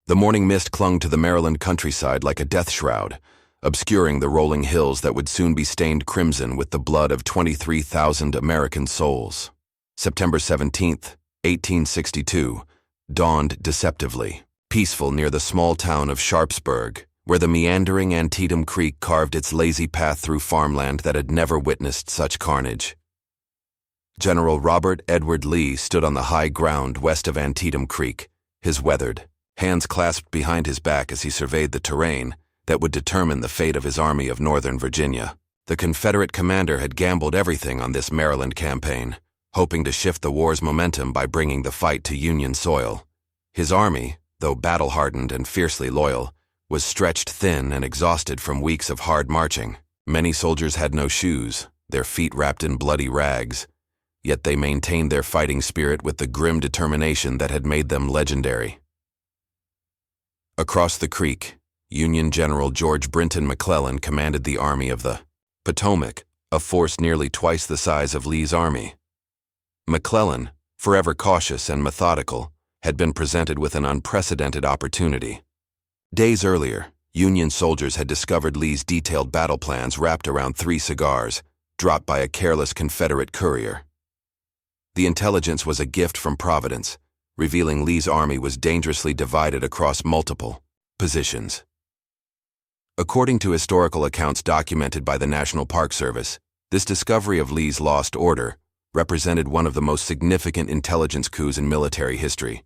The morning mist clung to the Maryland countryside like a death shroud, obscuring the rolling hills that would soon be stained crimson with the blood of 23,000 American souls. September 17th, 1862, dawned deceptively, peaceful near the small town of Sharpsburg, where the meandering Antietam Creek carved its lazy path through farmland that had never witnessed such carnage. General Robert Edward Lee stood on the high ground west of Antietam Creek, his weathered, hands clasped behind his back as he surveyed the terrain that would determine the fate of his Army of Northern Virginia. The Confederate commander had gambled everything on this Maryland campaign, hoping to shift the war's momentum by bringing the fight to Union soil. His army, though battle-hardened and fiercely loyal, was stretched thin and exhausted from weeks of hard marching. Many soldiers had no shoes, their feet wrapped in bloody rags, yet they maintained their fighting spirit with the grim determination that had made them legendary. Across the creek, Union General George Brinton McClellan commanded the Army of the Potomac, a force nearly twice the size of Lee's army. McClellan, forever cautious and methodical, had been presented with an unprecedented opportunity. Days earlier, Union soldiers had discovered Lee's detailed battle plans wrapped around 3 cigars, dropped by a careless Confederate courier. The intelligence was a gift from Providence, revealing Lee's army was dangerously divided across multiple positions. According to historical accounts documented by the National Park Service, this discovery of Lee's lost order represented one of the most significant intelligence coups in military history.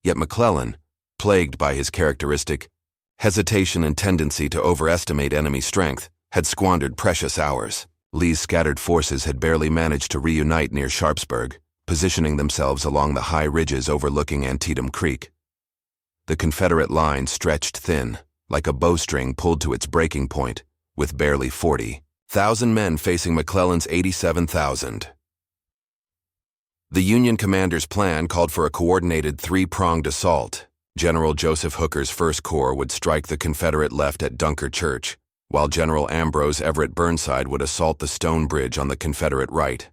Yet McClellan, plagued by his characteristic hesitation and tendency to overestimate enemy strength, had squandered precious hours. Lee's scattered forces had barely managed to reunite near Sharpsburg, positioning themselves along the high ridges overlooking Antietam Creek. The Confederate line stretched thin, like a bowstring pulled to its breaking point, with barely 40,000 men facing McClellan's 87,000. The Union commander's plan called for a coordinated 3-pronged assault. General Joseph Hooker's First Corps would strike the Confederate left at Dunker Church, while General Ambrose Everett Burnside would assault the Stone Bridge on the Confederate right.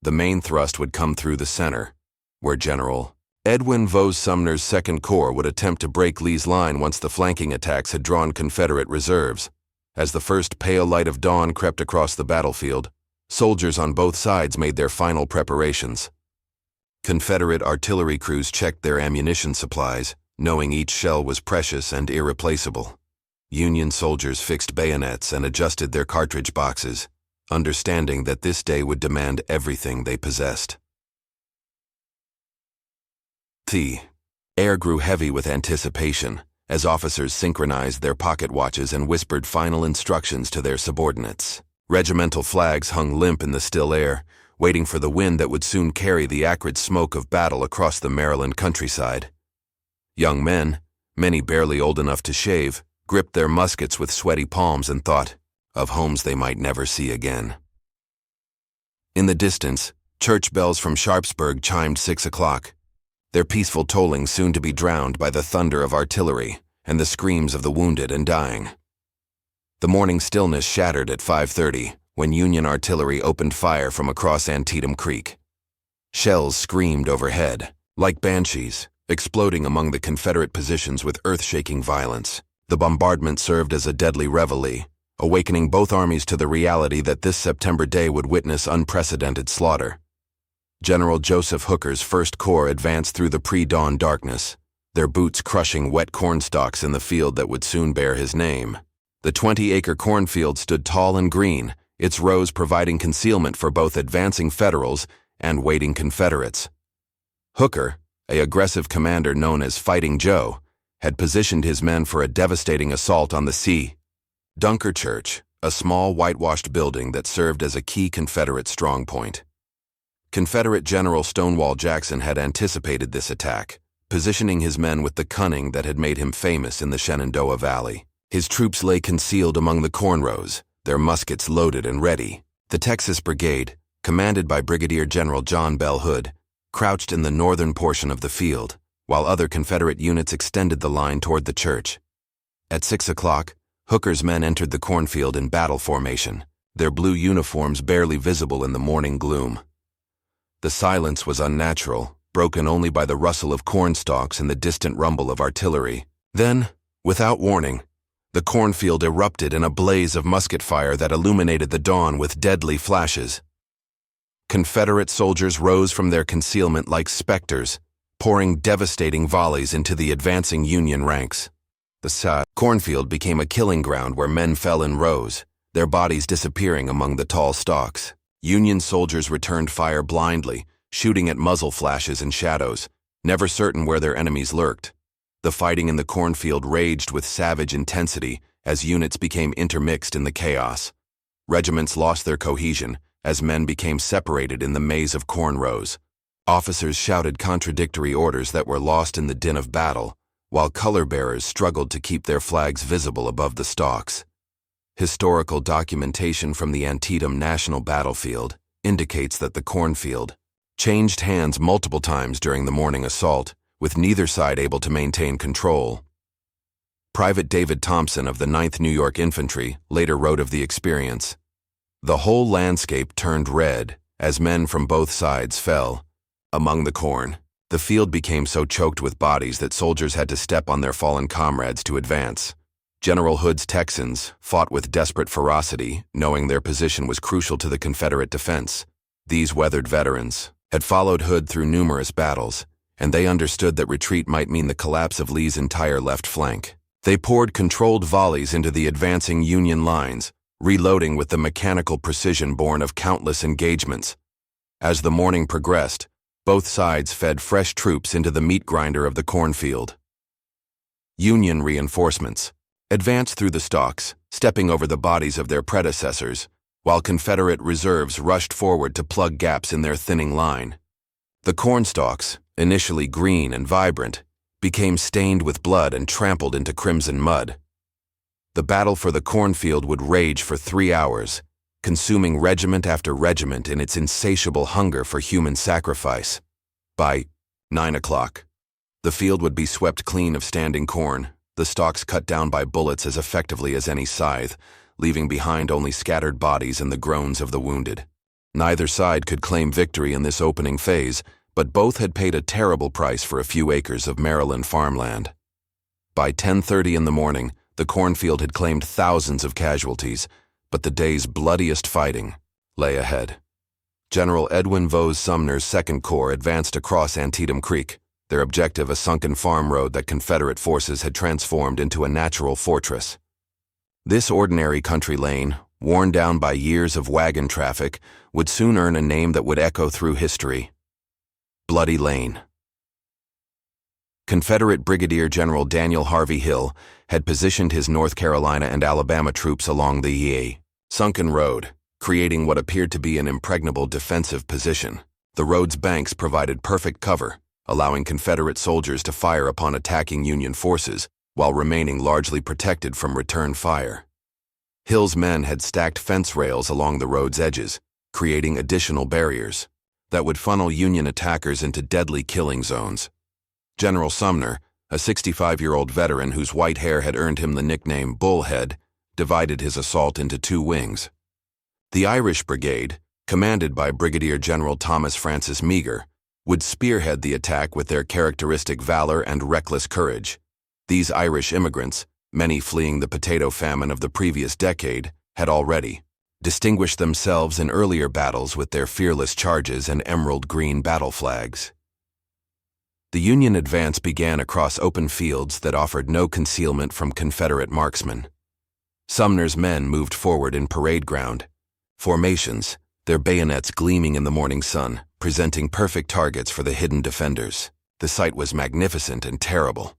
The main thrust would come through the center, where General Edwin Vose Sumner's Second Corps would attempt to break Lee's line once the flanking attacks had drawn Confederate reserves. As the first pale light of dawn crept across the battlefield, soldiers on both sides made their final preparations. Confederate artillery crews checked their ammunition supplies, knowing each shell was precious and irreplaceable. Union soldiers fixed bayonets and adjusted their cartridge boxes, understanding that this day would demand everything they possessed. The air grew heavy with anticipation as officers synchronized their pocket watches and whispered final instructions to their subordinates. Regimental flags hung limp in the still air, waiting for the wind that would soon carry the acrid smoke of battle across the Maryland countryside. Young men, many barely old enough to shave, gripped their muskets with sweaty palms and thought of homes they might never see again. In the distance, church bells from Sharpsburg chimed 6 o'clock, their peaceful tolling soon to be drowned by the thunder of artillery and the screams of the wounded and dying. The morning stillness shattered at 5:30 when Union artillery opened fire from across Antietam Creek. Shells screamed overhead, like banshees, exploding among the Confederate positions with earth-shaking violence. The bombardment served as a deadly reveille, awakening both armies to the reality that this September day would witness unprecedented slaughter. General Joseph Hooker's First Corps advanced through the pre-dawn darkness, their boots crushing wet cornstalks in the field that would soon bear his name. The 20-acre cornfield stood tall and green, its rows providing concealment for both advancing Federals and waiting Confederates. Hooker, an aggressive commander known as Fighting Joe, had positioned his men for a devastating assault on the sea. Dunker Church, a small whitewashed building that served as a key Confederate strongpoint. Confederate General Stonewall Jackson had anticipated this attack, positioning his men with the cunning that had made him famous in the Shenandoah Valley. His troops lay concealed among the corn rows, their muskets loaded and ready. The Texas Brigade, commanded by Brigadier General John Bell Hood, crouched in the northern portion of the field, while other Confederate units extended the line toward the church. At 6 o'clock, Hooker's men entered the cornfield in battle formation, their blue uniforms barely visible in the morning gloom. The silence was unnatural, broken only by the rustle of corn stalks and the distant rumble of artillery. Then, without warning, the cornfield erupted in a blaze of musket fire that illuminated the dawn with deadly flashes. Confederate soldiers rose from their concealment like specters, pouring devastating volleys into the advancing Union ranks. The cornfield became a killing ground where men fell in rows, their bodies disappearing among the tall stalks. Union soldiers returned fire blindly, shooting at muzzle flashes and shadows, never certain where their enemies lurked. The fighting in the cornfield raged with savage intensity as units became intermixed in the chaos. Regiments lost their cohesion as men became separated in the maze of corn rows. Officers shouted contradictory orders that were lost in the din of battle, while color-bearers struggled to keep their flags visible above the stalks. Historical documentation from the Antietam National Battlefield indicates that the cornfield changed hands multiple times during the morning assault, with neither side able to maintain control. Private David Thompson of the 9th New York Infantry later wrote of the experience. The whole landscape turned red as men from both sides fell. Among the corn, the field became so choked with bodies that soldiers had to step on their fallen comrades to advance. General Hood's Texans fought with desperate ferocity, knowing their position was crucial to the Confederate defense. These weathered veterans had followed Hood through numerous battles, and they understood that retreat might mean the collapse of Lee's entire left flank. They poured controlled volleys into the advancing Union lines, reloading with the mechanical precision born of countless engagements. As the morning progressed, both sides fed fresh troops into the meat grinder of the cornfield. Union reinforcements advanced through the stalks, stepping over the bodies of their predecessors, while Confederate reserves rushed forward to plug gaps in their thinning line. The corn stalks, initially green and vibrant, became stained with blood and trampled into crimson mud. The battle for the cornfield would rage for 3 hours, consuming regiment after regiment in its insatiable hunger for human sacrifice. By 9 o'clock, the field would be swept clean of standing corn, the stalks cut down by bullets as effectively as any scythe, leaving behind only scattered bodies and the groans of the wounded. Neither side could claim victory in this opening phase, but both had paid a terrible price for a few acres of Maryland farmland. By 10:30 in the morning, the cornfield had claimed thousands of casualties, but the day's bloodiest fighting lay ahead. General Edwin Vaugh's Sumner's 2nd Corps advanced across Antietam Creek, their objective a sunken farm road that Confederate forces had transformed into a natural fortress. This ordinary country lane, worn down by years of wagon traffic, would soon earn a name that would echo through history: Bloody Lane. Confederate Brigadier General Daniel Harvey Hill had positioned his North Carolina and Alabama troops along the sunken road, creating what appeared to be an impregnable defensive position. The road's banks provided perfect cover, allowing Confederate soldiers to fire upon attacking Union forces while remaining largely protected from return fire. Hill's men had stacked fence rails along the road's edges, creating additional barriers that would funnel Union attackers into deadly killing zones. General Sumner, a 65-year-old veteran whose white hair had earned him the nickname Bullhead, divided his assault into 2 wings. The Irish Brigade, commanded by Brigadier General Thomas Francis Meagher, would spearhead the attack with their characteristic valor and reckless courage. These Irish immigrants, many fleeing the potato famine of the previous decade, had already distinguished themselves in earlier battles with their fearless charges and emerald green battle flags. The Union advance began across open fields that offered no concealment from Confederate marksmen. Sumner's men moved forward in parade ground formations, their bayonets gleaming in the morning sun, presenting perfect targets for the hidden defenders. The sight was magnificent and terrible.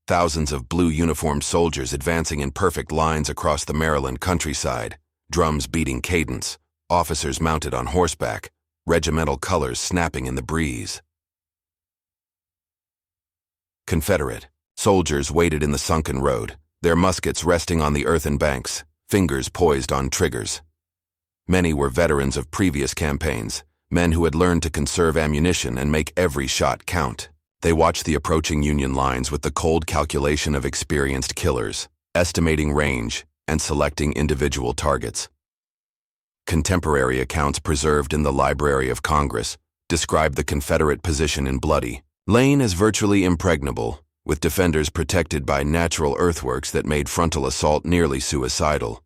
Thousands of blue-uniformed soldiers advancing in perfect lines across the Maryland countryside, drums beating cadence, officers mounted on horseback, regimental colors snapping in the breeze. Confederate soldiers waited in the sunken road, their muskets resting on the earthen banks, fingers poised on triggers. Many were veterans of previous campaigns, men who had learned to conserve ammunition and make every shot count. They watched the approaching Union lines with the cold calculation of experienced killers, estimating range and selecting individual targets. Contemporary accounts preserved in the Library of Congress described the Confederate position in Bloody Lane as virtually impregnable, with defenders protected by natural earthworks that made frontal assault nearly suicidal.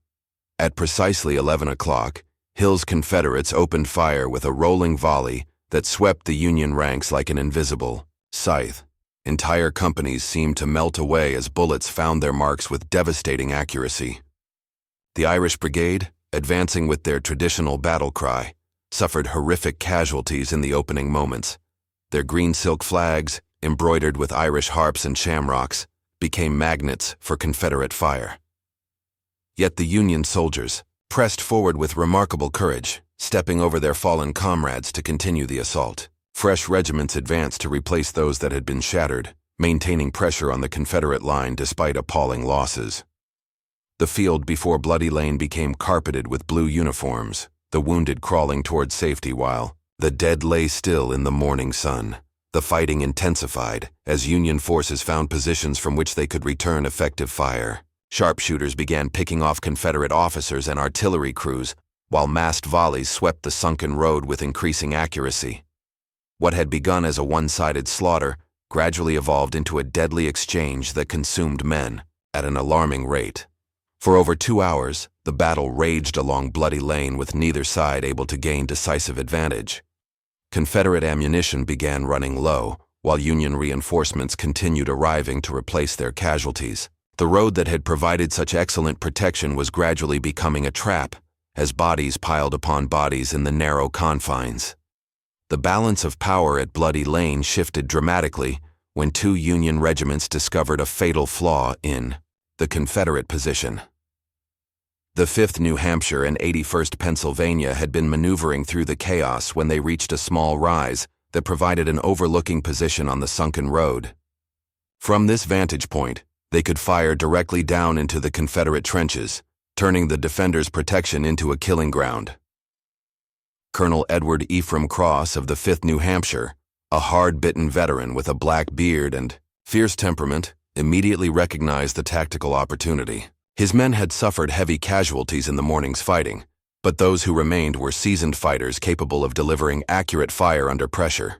At precisely 11 o'clock, Hill's Confederates opened fire with a rolling volley that swept the Union ranks like an invisible scythe. Entire companies seemed to melt away as bullets found their marks with devastating accuracy. The Irish Brigade, advancing with their traditional battle cry, suffered horrific casualties in the opening moments. Their green silk flags, embroidered with Irish harps and shamrocks, became magnets for Confederate fire. Yet the Union soldiers pressed forward with remarkable courage, stepping over their fallen comrades to continue the assault. Fresh regiments advanced to replace those that had been shattered, maintaining pressure on the Confederate line despite appalling losses. The field before Bloody Lane became carpeted with blue uniforms, the wounded crawling toward safety while the dead lay still in the morning sun. The fighting intensified as Union forces found positions from which they could return effective fire. Sharpshooters began picking off Confederate officers and artillery crews, while massed volleys swept the sunken road with increasing accuracy. What had begun as a one-sided slaughter gradually evolved into a deadly exchange that consumed men at an alarming rate. For over 2 hours, the battle raged along Bloody Lane with neither side able to gain decisive advantage. Confederate ammunition began running low, while Union reinforcements continued arriving to replace their casualties. The road that had provided such excellent protection was gradually becoming a trap, as bodies piled upon bodies in the narrow confines. The balance of power at Bloody Lane shifted dramatically when 2 Union regiments discovered a fatal flaw in the Confederate position. The 5th New Hampshire and 81st Pennsylvania had been maneuvering through the chaos when they reached a small rise that provided an overlooking position on the sunken road. From this vantage point, they could fire directly down into the Confederate trenches, turning the defenders' protection into a killing ground. Colonel Edward Ephraim Cross of the 5th New Hampshire, a hard-bitten veteran with a black beard and fierce temperament, immediately recognized the tactical opportunity. His men had suffered heavy casualties in the morning's fighting, but those who remained were seasoned fighters capable of delivering accurate fire under pressure.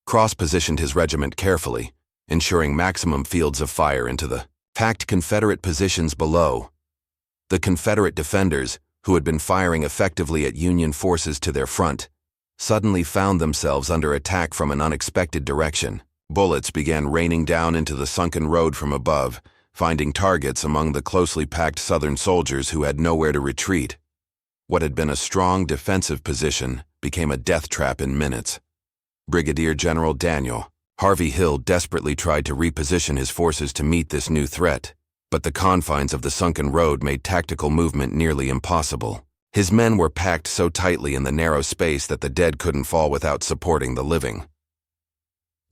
Cross positioned his regiment carefully, ensuring maximum fields of fire into the packed Confederate positions below. The Confederate defenders, who had been firing effectively at Union forces to their front, suddenly found themselves under attack from an unexpected direction. Bullets began raining down into the sunken road from above, finding targets among the closely packed Southern soldiers who had nowhere to retreat. What had been a strong defensive position became a death trap in minutes. Brigadier General Daniel Harvey Hill desperately tried to reposition his forces to meet this new threat, but the confines of the sunken road made tactical movement nearly impossible. His men were packed so tightly in the narrow space that the dead couldn't fall without supporting the living.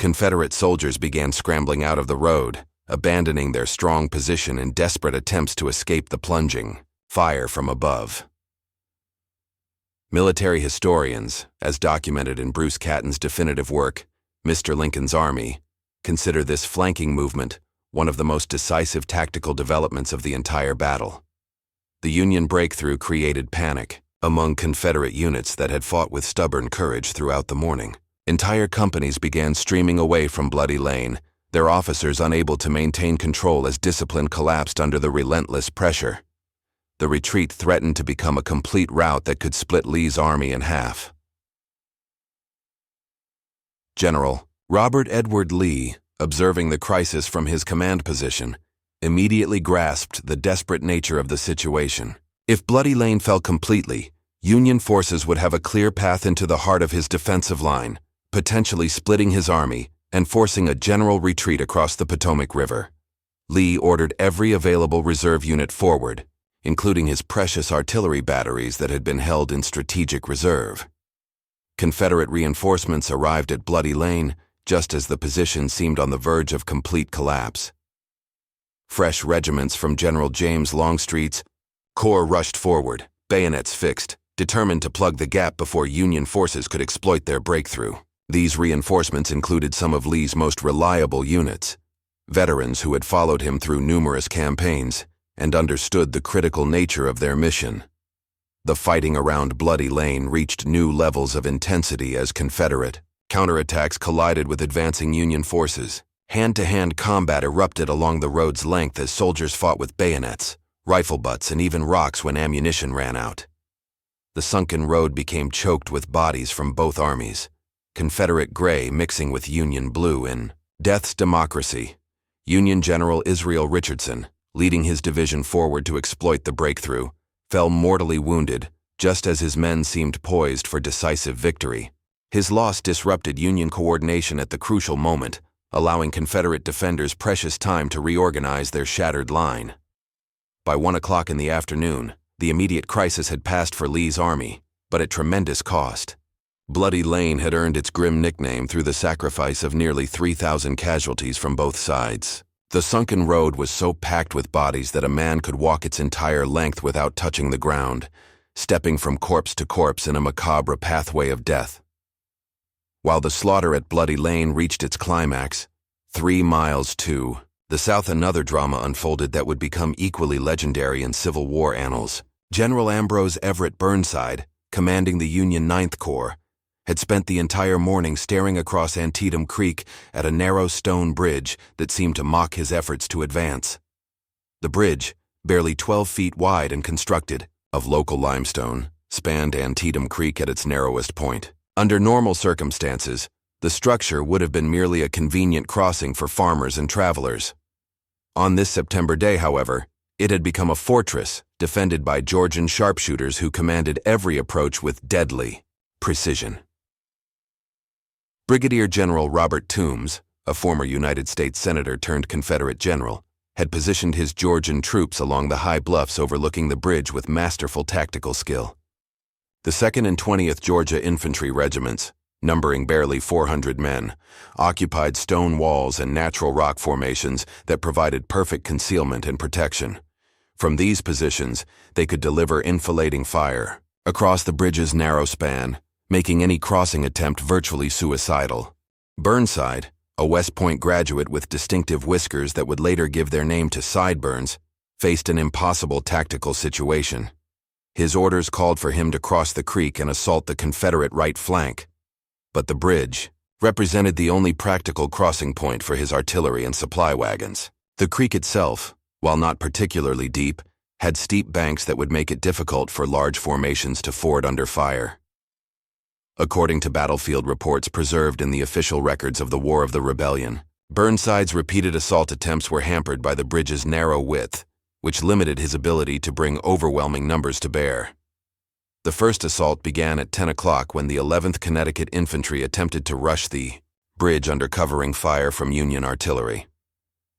Confederate soldiers began scrambling out of the road, abandoning their strong position in desperate attempts to escape the plunging fire from above. Military historians, as documented in Bruce Catton's definitive work, Mr. Lincoln's Army, consider this flanking movement one of the most decisive tactical developments of the entire battle. The Union breakthrough created panic among Confederate units that had fought with stubborn courage throughout the morning. Entire companies began streaming away from Bloody Lane, their officers unable to maintain control as discipline collapsed under the relentless pressure. The retreat threatened to become a complete rout that could split Lee's army in half. General Robert Edward Lee, observing the crisis from his command position, immediately grasped the desperate nature of the situation. If Bloody Lane fell completely, Union forces would have a clear path into the heart of his defensive line, potentially splitting his army and forcing a general retreat across the Potomac River. Lee ordered every available reserve unit forward, including his precious artillery batteries that had been held in strategic reserve. Confederate reinforcements arrived at Bloody Lane just as the position seemed on the verge of complete collapse. Fresh regiments from General James Longstreet's corps rushed forward, bayonets fixed, determined to plug the gap before Union forces could exploit their breakthrough. These reinforcements included some of Lee's most reliable units, veterans who had followed him through numerous campaigns and understood the critical nature of their mission. The fighting around Bloody Lane reached new levels of intensity as Confederate counterattacks collided with advancing Union forces. Hand-to-hand combat erupted along the road's length as soldiers fought with bayonets, rifle butts, and even rocks when ammunition ran out. The sunken road became choked with bodies from both armies, Confederate gray mixing with Union blue in Death's Democracy. Union General Israel Richardson, leading his division forward to exploit the breakthrough, fell mortally wounded just as his men seemed poised for decisive victory. His loss disrupted Union coordination at the crucial moment, allowing Confederate defenders precious time to reorganize their shattered line. By 1 o'clock in the afternoon, the immediate crisis had passed for Lee's army, but at tremendous cost. Bloody Lane had earned its grim nickname through the sacrifice of nearly 3,000 casualties from both sides. The sunken road was so packed with bodies that a man could walk its entire length without touching the ground, stepping from corpse to corpse in a macabre pathway of death. While the slaughter at Bloody Lane reached its climax, 3 miles to the south, another drama unfolded that would become equally legendary in Civil War annals. General Ambrose Everett Burnside, commanding the Union 9th Corps, had spent the entire morning staring across Antietam Creek at a narrow stone bridge that seemed to mock his efforts to advance. The bridge, barely 12 feet wide and constructed of local limestone, spanned Antietam Creek at its narrowest point. Under normal circumstances, the structure would have been merely a convenient crossing for farmers and travelers. On this September day, however, it had become a fortress defended by Georgian sharpshooters who commanded every approach with deadly precision. Brigadier General Robert Toombs, a former United States Senator turned Confederate general, had positioned his Georgian troops along the high bluffs overlooking the bridge with masterful tactical skill. The 2nd and 20th Georgia Infantry Regiments, numbering barely 400 men, occupied stone walls and natural rock formations that provided perfect concealment and protection. From these positions, they could deliver enfilading fire across the bridge's narrow span, making any crossing attempt virtually suicidal. Burnside, a West Point graduate with distinctive whiskers that would later give their name to sideburns, faced an impossible tactical situation. His orders called for him to cross the creek and assault the Confederate right flank, but the bridge represented the only practical crossing point for his artillery and supply wagons. The creek itself, while not particularly deep, had steep banks that would make it difficult for large formations to ford under fire. According to battlefield reports preserved in the official records of the War of the Rebellion, Burnside's repeated assault attempts were hampered by the bridge's narrow width, which limited his ability to bring overwhelming numbers to bear. The first assault began at 10 o'clock when the 11th Connecticut Infantry attempted to rush the bridge under covering fire from Union artillery.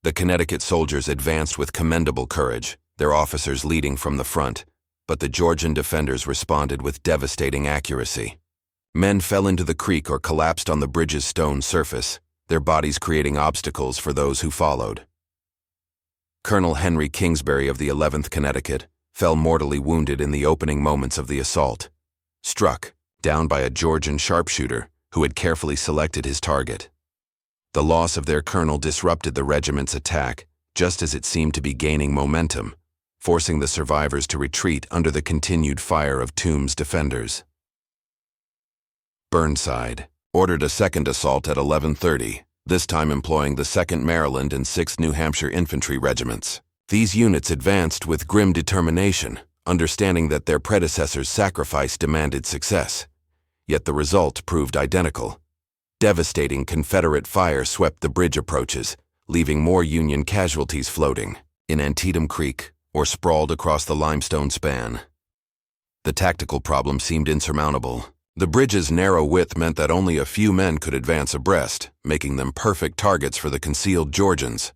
The Connecticut soldiers advanced with commendable courage, their officers leading from the front, but the Georgian defenders responded with devastating accuracy. Men fell into the creek or collapsed on the bridge's stone surface, their bodies creating obstacles for those who followed. Colonel Henry Kingsbury of the 11th Connecticut fell mortally wounded in the opening moments of the assault, struck down by a Georgian sharpshooter who had carefully selected his target. The loss of their colonel disrupted the regiment's attack just as it seemed to be gaining momentum, forcing the survivors to retreat under the continued fire of Toombs' defenders. Burnside ordered a second assault at 11:30, this time employing the 2nd Maryland and 6th New Hampshire Infantry Regiments. These units advanced with grim determination, understanding that their predecessors' sacrifice demanded success. Yet the result proved identical. Devastating Confederate fire swept the bridge approaches, leaving more Union casualties floating in Antietam Creek or sprawled across the limestone span. The tactical problem seemed insurmountable. The bridge's narrow width meant that only a few men could advance abreast, making them perfect targets for the concealed Georgians.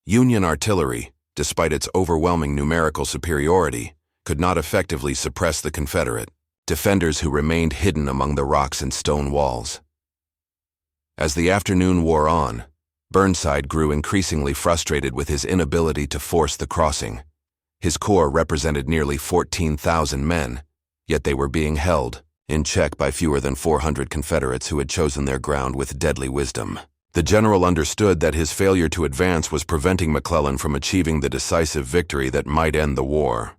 Union artillery, despite its overwhelming numerical superiority, could not effectively suppress the Confederate defenders who remained hidden among the rocks and stone walls. As the afternoon wore on, Burnside grew increasingly frustrated with his inability to force the crossing. His corps represented nearly 14,000 men, yet they were being held in check by fewer than 400 Confederates who had chosen their ground with deadly wisdom. The general understood that his failure to advance was preventing McClellan from achieving the decisive victory that might end the war.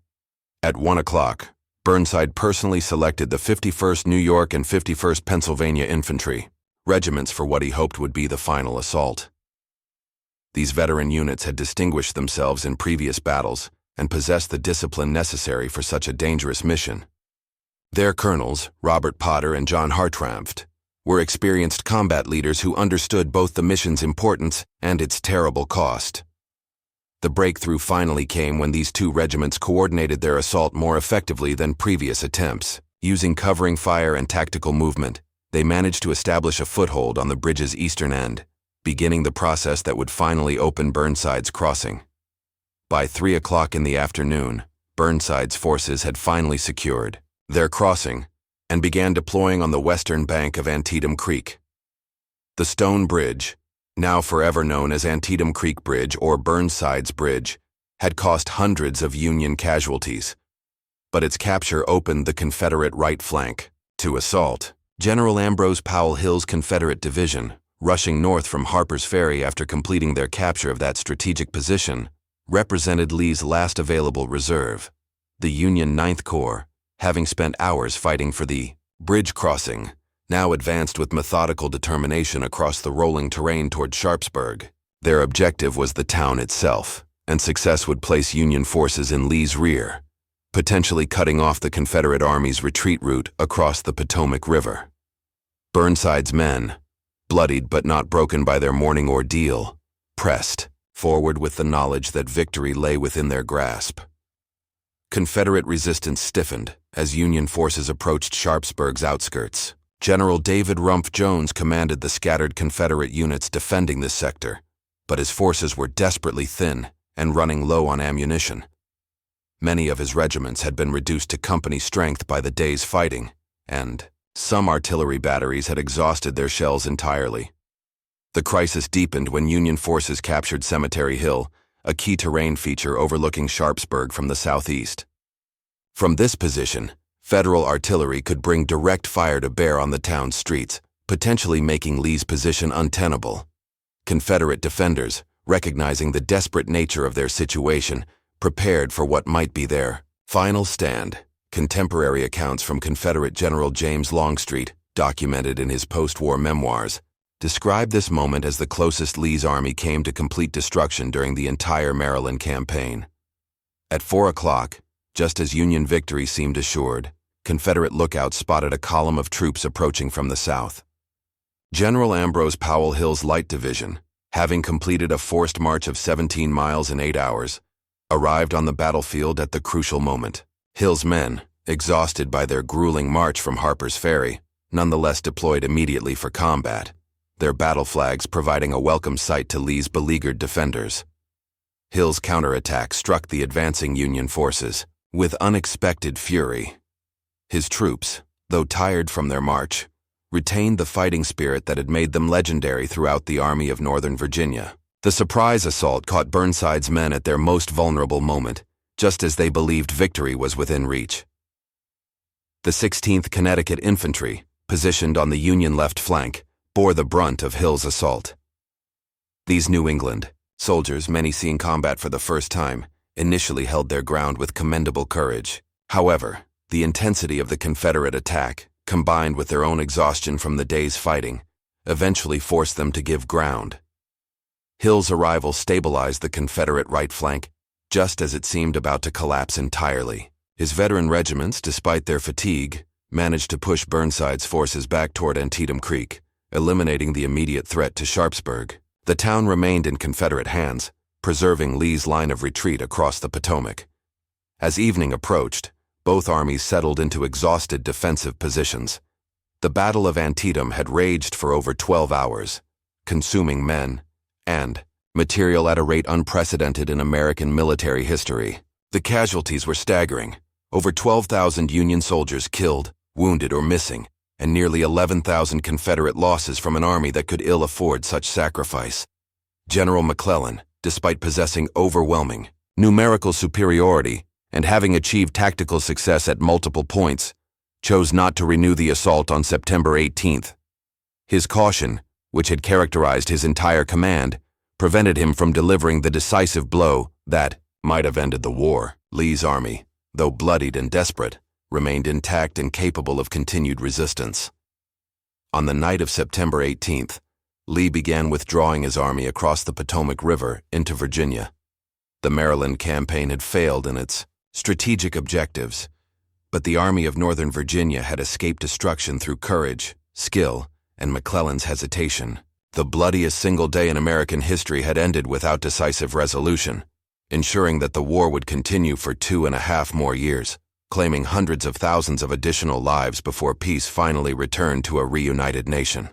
At 1 o'clock, Burnside personally selected the 51st New York and 51st Pennsylvania Infantry regiments for what he hoped would be the final assault. These veteran units had distinguished themselves in previous battles and possessed the discipline necessary for such a dangerous mission. Their colonels, Robert Potter and John Hartranft, were experienced combat leaders who understood both the mission's importance and its terrible cost. The breakthrough finally came when these two regiments coordinated their assault more effectively than previous attempts. Using covering fire and tactical movement, they managed to establish a foothold on the bridge's eastern end, beginning the process that would finally open Burnside's crossing. By 3 o'clock in the afternoon, Burnside's forces had finally secured their crossing and began deploying on the western bank of Antietam Creek. The stone bridge, now forever known as Antietam Creek Bridge or Burnside's Bridge, had cost hundreds of Union casualties, but its capture opened the Confederate right flank to assault. General Ambrose Powell Hill's Confederate division, rushing north from Harper's Ferry after completing their capture of that strategic position, represented Lee's last available reserve. The Union Ninth Corps, having spent hours fighting for the bridge crossing, now advanced with methodical determination across the rolling terrain toward Sharpsburg. Their objective was the town itself, and success would place Union forces in Lee's rear, potentially cutting off the Confederate Army's retreat route across the Potomac River. Burnside's men, bloodied but not broken by their morning ordeal, pressed forward with the knowledge that victory lay within their grasp. Confederate resistance stiffened as Union forces approached Sharpsburg's outskirts. General David Rumph Jones commanded the scattered Confederate units defending this sector, but his forces were desperately thin and running low on ammunition. Many of his regiments had been reduced to company strength by the day's fighting, and some artillery batteries had exhausted their shells entirely. The crisis deepened when Union forces captured Cemetery Hill, a key terrain feature overlooking Sharpsburg from the southeast. From this position, Federal artillery could bring direct fire to bear on the town's streets, potentially making Lee's position untenable. Confederate defenders, recognizing the desperate nature of their situation, prepared for what might be their final stand. Contemporary accounts from Confederate General James Longstreet, documented in his post-war memoirs, describe this moment as the closest Lee's army came to complete destruction during the entire Maryland campaign. At 4 o'clock, just as Union victory seemed assured, Confederate lookouts spotted a column of troops approaching from the south. General Ambrose Powell Hill's Light Division, having completed a forced march of 17 miles in 8 hours, arrived on the battlefield at the crucial moment. Hill's men, exhausted by their grueling march from Harper's Ferry, nonetheless deployed immediately for combat, their battle flags providing a welcome sight to Lee's beleaguered defenders. Hill's counterattack struck the advancing Union forces with unexpected fury. His troops, though tired from their march, retained the fighting spirit that had made them legendary throughout the Army of Northern Virginia. The surprise assault caught Burnside's men at their most vulnerable moment, just as they believed victory was within reach. The 16th Connecticut Infantry, positioned on the Union left flank, bore the brunt of Hill's assault. These New England soldiers, many seeing combat for the first time, initially held their ground with commendable courage. However, the intensity of the Confederate attack, combined with their own exhaustion from the day's fighting, eventually forced them to give ground. Hill's arrival stabilized the Confederate right flank, just as it seemed about to collapse entirely. His veteran regiments, despite their fatigue, managed to push Burnside's forces back toward Antietam Creek, eliminating the immediate threat to Sharpsburg. The town remained in Confederate hands, preserving Lee's line of retreat across the Potomac. As evening approached, both armies settled into exhausted defensive positions. The Battle of Antietam had raged for over 12 hours, consuming men and material at a rate unprecedented in American military history. The casualties were staggering: over 12,000 Union soldiers killed, wounded, or missing, and nearly 11,000 Confederate losses from an army that could ill afford such sacrifice. General McClellan, despite possessing overwhelming numerical superiority and having achieved tactical success at multiple points, chose not to renew the assault on September 18th. His caution, which had characterized his entire command, prevented him from delivering the decisive blow that might have ended the war. Lee's army, though bloodied and desperate, remained intact and capable of continued resistance. On the night of September 18th, Lee began withdrawing his army across the Potomac River into Virginia. The Maryland campaign had failed in its strategic objectives, but the Army of Northern Virginia had escaped destruction through courage, skill, and McClellan's hesitation. The bloodiest single day in American history had ended without decisive resolution, ensuring that the war would continue for 2.5 more years, claiming hundreds of thousands of additional lives before peace finally returned to a reunited nation.